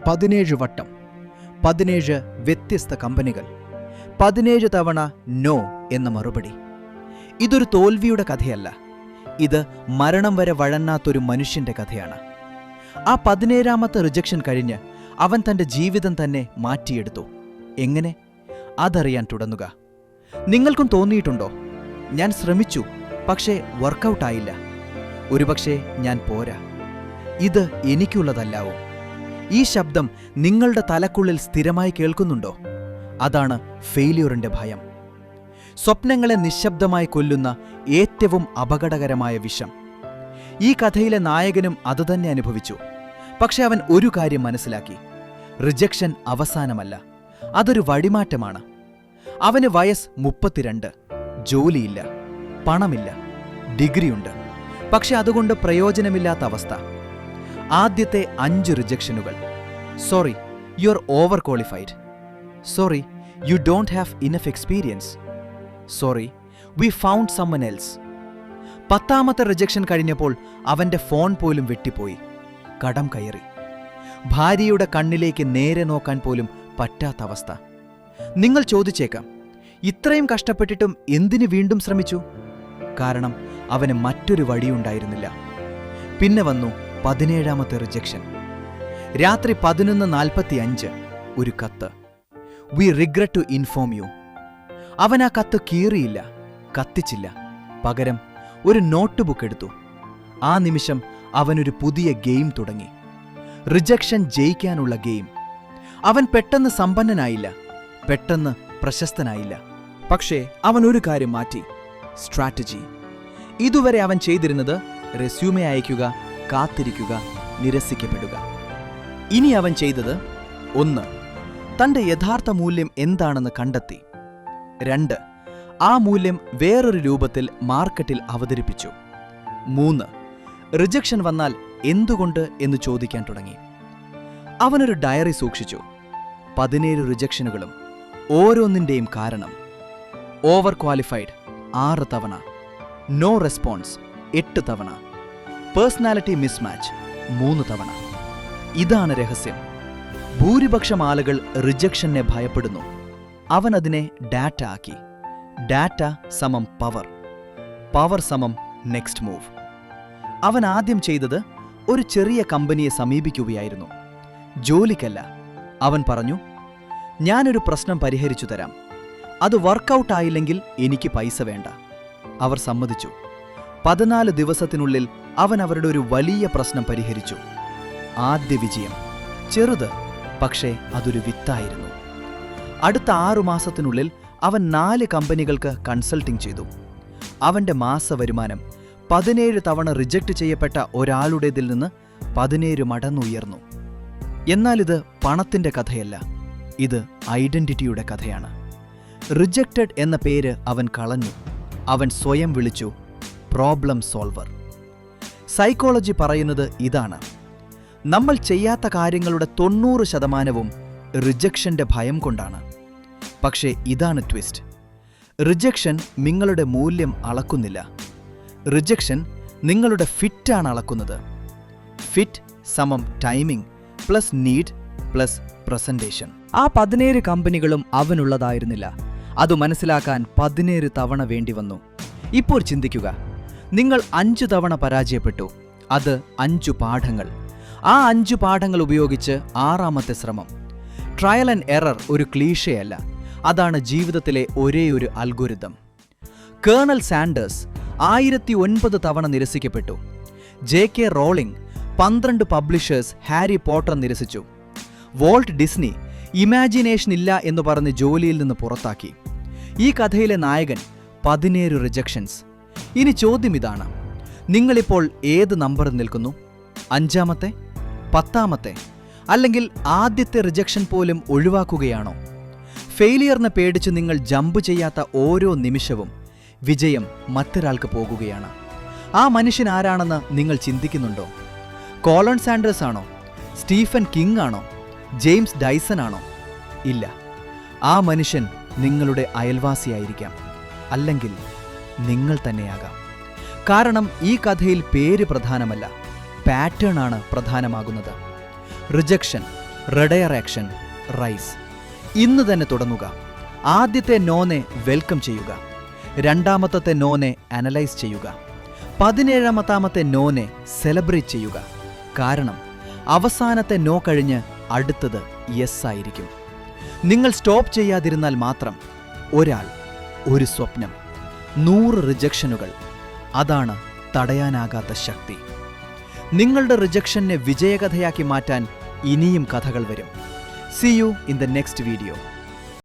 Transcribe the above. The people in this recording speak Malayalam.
17 വട്ടം, 17 വ്യത്യസ്ത കമ്പനികൾ, 17 തവണ നോ എന്ന മറുപടി. ഇതൊരു തോൽവിയുടെ കഥയല്ല, ഇത് മരണം വരെ വഴങ്ങാത്തൊരു മനുഷ്യന്റെ കഥയാണ്. ആ 17ാമത്തെ റിജക്ഷൻ കഴിഞ്ഞ് അവൻ തൻ്റെ ജീവിതം തന്നെ മാറ്റിയെടുത്തു. എങ്ങനെ? അതറിയാൻ തുടങ്ങുക. നിങ്ങൾക്കും തോന്നിയിട്ടുണ്ടോ, ഞാൻ ശ്രമിച്ചു പക്ഷേ വർക്കൗട്ടായില്ല, ഒരുപക്ഷെ ഞാൻ പോരാ, ഇത് എനിക്കുള്ളതല്ലാവോ? ഈ ശബ്ദം നിങ്ങളുടെ തലക്കുള്ളിൽ സ്ഥിരമായി കേൾക്കുന്നുണ്ടോ? അതാണ് ഫെയിലിയറിന്റെ ഭയം. സ്വപ്നങ്ങളെ നിശബ്ദമായി കൊല്ലുന്ന ഏറ്റവും അപകടകരമായ വിഷം. ഈ കഥയിലെ നായകനും അതുതന്നെ അനുഭവിച്ചു. പക്ഷെ അവൻ ഒരു കാര്യം മനസ്സിലാക്കി: റിജക്ഷൻ അവസാനമല്ല, അതൊരു വഴിമാറ്റമാണ്. അവന് വയസ്സ് 32, ജോലിയില്ല, പണമില്ല, ഡിഗ്രിയുണ്ട്, പക്ഷെ അതുകൊണ്ട് പ്രയോജനമില്ലാത്ത അവസ്ഥ. ആദ്യത്തെ 5 റിജക്ഷനുകൾ: sorry, you are overqualified. Sorry, you don't have enough experience. Sorry, we found someone else. 10ാമത്തെ റിജക്ഷൻ കഴിഞ്ഞപ്പോൾ അവന്റെ ഫോൺ പോലും വെട്ടിപ്പോയി. കടം കയറി. ഭാര്യയുടെ കണ്ണിലേക്ക് നേരെ നോക്കാൻ പോലും പറ്റാത്ത അവസ്ഥ. നിങ്ങൾ ചോദിച്ചേക്കാം, ഇത്രയും കഷ്ടപ്പെട്ടിട്ടും എന്തിന് വീണ്ടും ശ്രമിച്ചു? കാരണം അവന് മറ്റൊരു വഴിയുണ്ടായിരുന്നില്ല. പിന്നെ വന്നു 17ാമത്തെ റിജക്ഷൻ. രാത്രി 11:45 ഒരു കത്ത്. We regret to inform you. അവൻ ആ കത്ത് കീറിയില്ല, കത്തിച്ചില്ല. പകരം ഒരു നോട്ട് ബുക്ക് എടുത്തു. ആ നിമിഷം അവനൊരു പുതിയ ഗെയിം തുടങ്ങി. റിജക്ഷൻ ജയിക്കാനുള്ള ഗെയിം. അവൻ പെട്ടെന്ന് സമ്പന്നനായില്ല, പെട്ടെന്ന് പ്രശസ്തനായില്ല. പക്ഷേ അവൻ ഒരു കാര്യം മാറ്റി: സ്ട്രാറ്റജി. ഇതുവരെ അവൻ ചെയ്തിരുന്നത് റെസ്യൂമെ അയയ്ക്കുക, കാത്തിരിക്കുക, നിരസിക്കപ്പെടുക. ഇനി അവൻ ചെയ്തത്: 1. തന്റെ യഥാർത്ഥ മൂല്യം എന്താണെന്ന് കണ്ടെത്തി. 2. ആ മൂല്യം വേറൊരു രൂപത്തിൽ മാർക്കറ്റിൽ അവതരിപ്പിച്ചു. 3. റിജക്ഷൻ വന്നാൽ എന്തുകൊണ്ട് എന്ന് ചോദിക്കാൻ തുടങ്ങി. അവനൊരു ഡയറി സൂക്ഷിച്ചു. 17 റിജക്ഷനുകളും, ഓരോന്നിൻ്റെയും കാരണം. ഓവർ ക്വാളിഫൈഡ് 6 തവണ, നോ റെസ്പോൺസ് 8 തവണ, പേഴ്സണാലിറ്റി മിസ്മാച്ച് 3 തവണ. ഇതാണ് രഹസ്യം. ഭൂരിപക്ഷം ആളുകൾ റിജക്ഷനെ ഭയപ്പെടുന്നു. അവൻ അതിനെ ഡാറ്റ ആക്കി. ഡാറ്റ സമം പവർ, പവർ സമം നെക്സ്റ്റ് മൂവ്. അവൻ ആദ്യം ചെയ്തത് ഒരു ചെറിയ കമ്പനിയെ സമീപിക്കുകയായിരുന്നു. ജോലിക്കല്ല. അവൻ പറഞ്ഞു, ഞാനൊരു പ്രശ്നം പരിഹരിച്ചു തരാം, അത് വർക്കൗട്ട് ആയില്ലെങ്കിൽ എനിക്ക് പൈസ വേണ്ട. അവർ സമ്മതിച്ചു. 14 ദിവസത്തിനുള്ളിൽ അവൻ അവരുടെ ഒരു വലിയ പ്രശ്നം പരിഹരിച്ചു. ആദ്യ വിജയം. ചെറുത്, പക്ഷേ അതൊരു വിത്തായിരുന്നു. അടുത്ത 6 മാസത്തിനുള്ളിൽ അവൻ 4 കമ്പനികൾക്ക് കൺസൾട്ടിംഗ് ചെയ്തു. അവന്റെ മാസവരുമാനം 17 തവണ റിജക്റ്റ് ചെയ്യപ്പെട്ട ഒരാളുടേതിൽ നിന്ന് 17 മടങ്ങ് ഉയർന്നു. എന്നാൽ ഇത് പണത്തിന്റെ കഥയല്ല, ഇത് ഐഡന്റിറ്റിയുടെ കഥയാണ്. റിജക്റ്റഡ് എന്ന പേര് അവൻ കളഞ്ഞു. അവൻ സ്വയം വിളിച്ചു പ്രോബ്ലം സോൾവർ. സൈക്കോളജി പറയുന്നത് ഇതാണ്: നമ്മൾ ചെയ്യാത്ത കാര്യങ്ങളുടെ 90% റിജക്ഷന്റെ ഭയം കൊണ്ടാണ്. പക്ഷേ ഇതാണ് ട്വിസ്റ്റ്. റിജക്ഷൻ നിങ്ങളുടെ മൂല്യം അളക്കുന്നില്ല. റിജക്ഷൻ നിങ്ങളുടെ ഫിറ്റാണ് അളക്കുന്നത്. ഫിറ്റ് സമം timing plus need plus presentation. ആ 17 കമ്പനികളും അവനുള്ളതായിരുന്നില്ല. അത് മനസ്സിലാക്കാൻ 17 തവണ വേണ്ടി വന്നു. ഇപ്പോൾ ചിന്തിക്കുക, നിങ്ങൾ 5 തവണ പരാജയപ്പെട്ടു. അത് 5 പാഠങ്ങൾ. ആ 5 പാഠങ്ങൾ ഉപയോഗിച്ച് 6ാമത്തെ ശ്രമം. ട്രയൽ ആൻഡ് എറർ ഒരു ക്ലീഷയല്ല, അതാണ് ജീവിതത്തിലെ ഒരേയൊരു അൽഗോരിതം. കേണൽ സാൻഡേഴ്സ് 1009 തവണ നിരസിക്കപ്പെട്ടു. JK rolling 12 publishers Harry Potter നിരസിച്ചു. വോൾട്ട് ഡിസ്നി ഇമാജിനേഷൻ ഇല്ല എന്ന് പറഞ്ഞ് ജോലിയിൽ നിന്ന് പുറത്താക്കി. ഈ കഥയിലെ നായകൻ 17 റിജക്ഷൻസ്. ഇനി ചോദ്യം ഇതാണ്: നിങ്ങളിപ്പോൾ ഏത് നമ്പറിൽ നിൽക്കുന്നു? 5ാമത്തെ, 10ാമത്തെ, അല്ലെങ്കിൽ ആദ്യത്തെ റിജക്ഷൻ പോലും ഒഴിവാക്കുകയാണോ? ഫെയിലിയറിനെ പേടിച്ച് നിങ്ങൾ ജമ്പ് ചെയ്യാത്ത ഓരോ നിമിഷവും വിജയം മറ്റൊരാൾക്ക് പോകുകയാണ്. ആ മനുഷ്യൻ ആരാണെന്ന് നിങ്ങൾ ചിന്തിക്കുന്നുണ്ടോ? കോളൻ സാൻഡേഴ്സ് ആണോ? സ്റ്റീഫൻ കിങ് ആണോ? ജെയിംസ് ഡൈസൺ ആണോ? ഇല്ല. ആ മനുഷ്യൻ നിങ്ങളുടെ അയൽവാസിയായിരിക്കാം, അല്ലെങ്കിൽ നിങ്ങൾ തന്നെയാകാം. കാരണം ഈ കഥയിൽ പേര് പ്രധാനമല്ല, പാറ്റേൺ ആണ് പ്രധാനമാകുന്നത്. Rejection redirect action rise. ഇന്ന് തന്നെ തുടങ്ങുക. ആദ്യത്തെ നോനെ വെൽക്കം ചെയ്യുക. രണ്ടാമത്തെ നോനെ അനലൈസ് ചെയ്യുക. 17ാമത്തെ നോനെ സെലിബ്രേറ്റ് ചെയ്യുക. കാരണം അവസാനത്തെ നോ കഴിഞ്ഞ് അടുത്തത് യെസ് ആയിരിക്കും. നിങ്ങൾ സ്റ്റോപ്പ് ചെയ്യാതിരുന്നാൽ മാത്രം ഒരാൾ, ഒരു സ്വപ്നം, 100 റിജക്ഷനുകൾ, അതാണ് തടയാനാകാത്ത ശക്തി. നിങ്ങളുടെ റിജക്ഷനെ വിജയകഥയാക്കി മാറ്റാൻ ഇനിയും കഥകൾ വരും. See you in the next video.